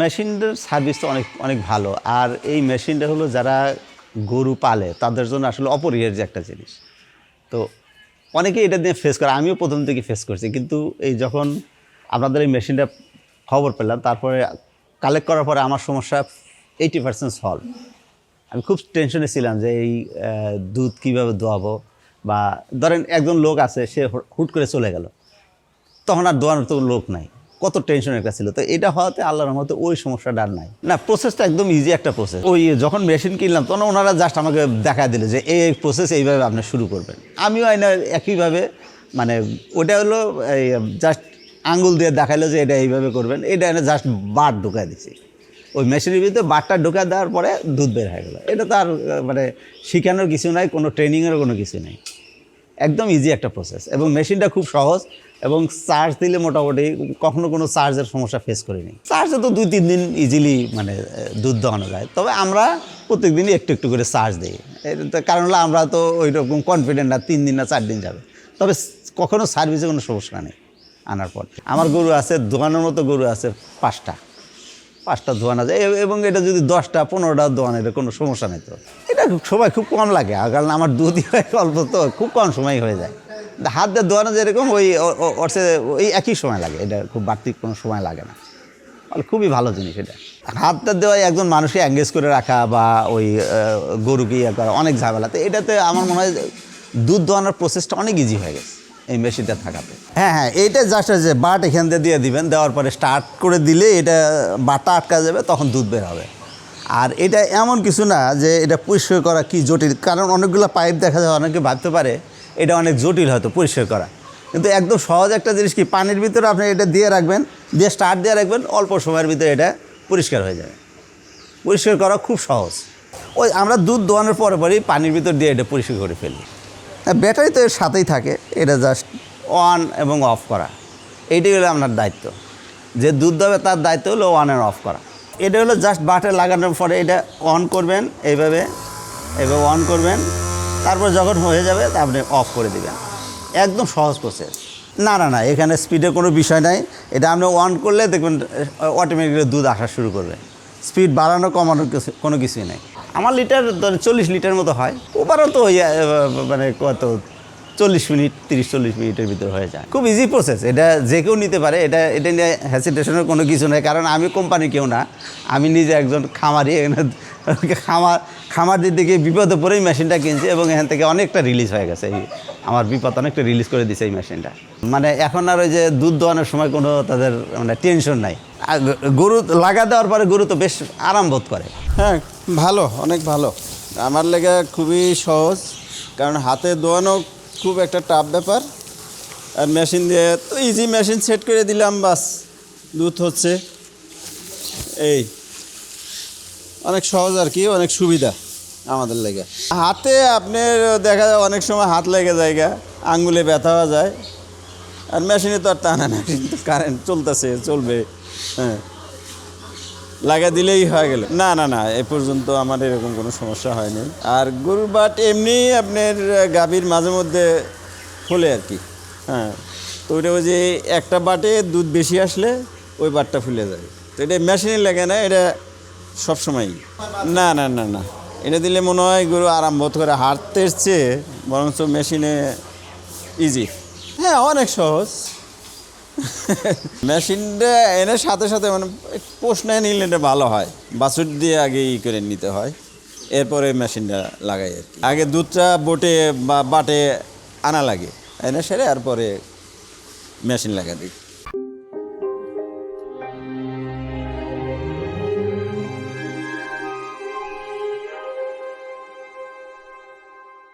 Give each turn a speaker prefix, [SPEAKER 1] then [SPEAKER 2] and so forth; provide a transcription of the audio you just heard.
[SPEAKER 1] মেশিনটার সার্ভিস তো অনেক অনেক ভালো। আর এই মেশিনটা হলো যারা গরু পালে তাদের জন্য আসলে অপরিহার্য একটা জিনিস। তো অনেকে এটা দিয়ে ফেস করে, আমিও প্রথম থেকে ফেস করছি। কিন্তু এই যখন আপনাদের এই মেশিনটা খবর পেলাম, তারপরে কালেক্ট করার পরে আমার সমস্যা 80% সলভ। আমি খুব টেনশনে ছিলাম যে এই দুধ কীভাবে দোয়াবো, বা ধরেন একজন লোক আছে সে হুট করে চলে গেল, তখন আর দোয়ানোর তো লোক নাই, কত টেনশন একটা ছিল। তো এটা হওয়াতে আল্লাহর রহমতে ওই সমস্যাটা আর নাই। না, প্রসেসটা একদম ইজি একটা প্রসেস। ওই যখন মেশিন কিনলাম তখন ওনারা জাস্ট আমাকে দেখা দিল যে এই প্রসেস এইভাবে আপনি শুরু করবেন। আমিও আইনা একইভাবে, মানে ওটা হলো এই জাস্ট আঙ্গুল দিয়ে দেখাইলো যে এটা এইভাবে করবেন, এটা এনে জাস্ট বাট ঢুকাই দিচ্ছি। ওই মেশিনের ভিতরে বাটটা ঢুকা দেওয়ার পরে দুধ বের হয়ে গেলো। এটা তো আর মানে শেখানোর কিছু নাই, কোনো ট্রেনিংয়েরও কোনো কিছু নেই, একদম ইজি একটা প্রসেস। এবং মেশিনটা খুব সহজ, এবং চার্জ দিলে মোটামুটি কখনো কোনো চার্জের সমস্যা ফেস করিনি। চার্জে তো 2-3 দিন ইজিলি মানে দুধ দোয়ানো যায়। তবে আমরা প্রত্যেক দিনই একটু একটু করে চার্জ দিই। কারণ হলো আমরা তো ওই রকম কনফিডেন্ট না 3 দিন না 4 দিন যাবে। তবে কখনো সার্ভিসে কোনো সমস্যা নেই আনার পর। আমার গরু আছে, দোয়ানোর মতো গরু আছে 5টা দোয়ানো যায়। এবং এটা যদি 10টা 15টা দোয়ানো, এটা কোনো সমস্যা নেই। তো এটা সময় খুব কম লাগে, কারণ আমার দুধই হয় অল্প, তো খুব কম সময় হয়ে যায়। হাত দিয়ে দোয়ানো যেরকম ওই ওই একই সময় লাগে, এটা খুব বাড়তি কোনো সময় লাগে না। খুবই ভালো জিনিস এটা। হাতটা দেওয়া একজন মানুষকে এঙ্গেজ করে রাখা বা ওই গরুকে ইয়ে করা অনেক ঝামেলাতে, এটাতে আমার মনে হয় দুধ দোয়ানোর প্রসেসটা অনেক ইজি হয়ে গেছে এই মেশিনটা থাকাতে। হ্যাঁ, এইটা জাস্ট যে বাট এখান দিয়ে দিবেন, দেওয়ার পরে স্টার্ট করে দিলে এটা বাটটা আটকা যাবে, তখন দুধ বের হবে। আর এটা এমন কিছু না যে এটা পরিষ্কার করা কি জটিল, কারণ অনেকগুলো পাইপ দেখা যায়, অনেকে ভাবতে পারে এটা অনেক জটিল হয়তো পরিষ্কার করা, কিন্তু একদম সহজ একটা জিনিস। কি, পানির ভিতরে আপনি এটা দিয়ে রাখবেন, দিয়ে স্টার্ট দিয়ে রাখবেন, অল্প সময়ের ভিতরে এটা পরিষ্কার হয়ে যাবে। পরিষ্কার করা খুব সহজ। ওই আমরা দুধ দোয়ানোর পরেই পানির ভিতর দিয়ে এটা পরিষ্কার করে ফেলি। ব্যাটারি তো এর সাথেই থাকে, এটা জাস্ট অন এবং অফ করা, এইটাই হলো আপনার দায়িত্ব। যে দুধ দেবে তার দায়িত্ব হলো অন অ্যান্ড অফ করা। এটা হলো জাস্ট বাটে লাগানোর পরে এটা অন করবেন, এইভাবে অন করবেন, তারপর যখন হয়ে যাবে আপনি অফ করে দিবেন। একদম সহজ প্রসেস। না, এখানে স্পিডের কোনো বিষয় নাই। এটা আপনি অন করলে দেখবেন অটোমেটিক্যালি দুধ আসা শুরু করবে। স্পিড বাড়ানো কমানোর কোনো কিছুই নেই। আমার লিটার 40 লিটার মতো হয়। ওপারও তো মানে কত 30-40 মিনিটের ভিতরে হয়ে যায়। খুব ইজি প্রসেস, এটা যে কেউ নিতে পারে। এটা নিয়ে হ্যাসিটেশনের কোনো কিছু নেই, কারণ আমি কোম্পানি কেউ না, আমি নিজে একজন খামারি। খামার দিকে বিপদে পড়েই মেশিনটা কিনছি, এবং এখান থেকে অনেকটা রিলিজ হয়ে গেছে। আমার বিপদ অনেকটা রিলিজ করে দিয়েছে এই মেশিনটা। মানে এখন আর ওই যে দুধ দোয়ানোর সময় কোনো তাদের মানে টেনশন নাই। আর গরু লাগা দেওয়ার পরে গরু তো বেশ আরাম বোধ করে।
[SPEAKER 2] হ্যাঁ, ভালো, অনেক ভালো। আমার লেগে খুবই সহজ, কারণ হাতে দোয়ানো খুব একটা টাফ ব্যাপার। আর মেশিন দিয়ে তো ইজি, মেশিন সেট করে দিলাম, বাস দুধ হচ্ছে। এই অনেক সহজ আর কি, অনেক সুবিধা আমাদের লেগে। হাতে আপনার দেখা যায় অনেক সময় হাত লেগে যায়, আঙ্গুলে ব্যথা হওয়া যায়। আর মেশিনে তো আর টানা না, কিন্তু কারেন্ট চলবে, হ্যাঁ, লাগা দিলেই হয়ে গেল। না, এ পর্যন্ত আমার এরকম কোনো সমস্যা হয়নি। আর গরুর বাট এমনি আপনার গাভীর মাঝে মধ্যে ফোলে আর কি, হ্যাঁ। তো ওইটা ওই যে একটা বাটে দুধ বেশি আসলে ওই বাটটা ফুলে যায়। তো এটা মেশিনে লাগে না, এটা সবসময়ই। না, এটা দিলে মনে হয় গরু আরাম বোধ করে, হাঁটতে চেয়ে বরঞ্চ মেশিনে ইজি। হ্যাঁ, অনেক সহজ। মেশিনটা এনে সাথে সাথে মানে পোষণে নিলে এটা ভালো হয়। বাছুর দিয়ে আগে করে নিতে হয়, এরপরে মেশিনটা লাগাই আর কি। আগে দুধটা বোটে বা বাটে আনা লাগে, এনে সেরে আর পরে মেশিন লাগা দিই।